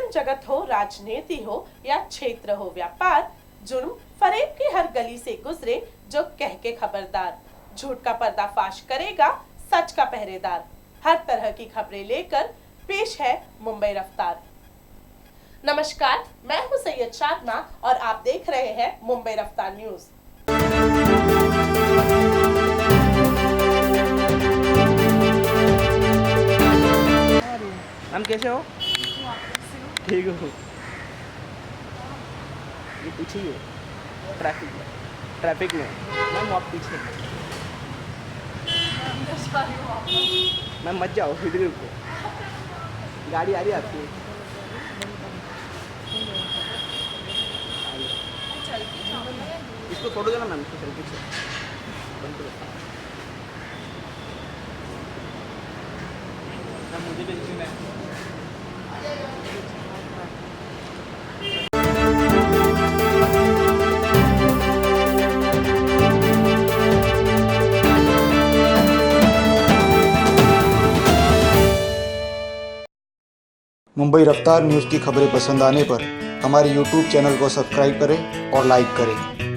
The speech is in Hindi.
फिल्म जगत हो, राजनीति हो या क्षेत्र हो व्यापार, जुर्म फरेब की हर गली से गुजरे जो कह के खबरदार। झूठ का पर्दाफाश करेगा सच का पहरेदार। हर तरह की खबरें लेकर पेश है मुंबई रफ्तार। नमस्कार, मैं हूं सैयद शादना और आप देख रहे हैं मुंबई रफ्तार न्यूज। मैम कैसे हो? ठीक हो? ये पीछे ही है ट्रैफिक में मैम, आप पीछे। मैम मत जाओ, इधर ही रुको, गाड़ी आ रही है आपकी। इसको फोटो देना मैम, इसको सेल्फी से बंद करो। मैम मुझे भी मुंबई रफ्तार न्यूज़ की खबरें पसंद आने पर हमारे YouTube चैनल को सब्सक्राइब करें और लाइक करें।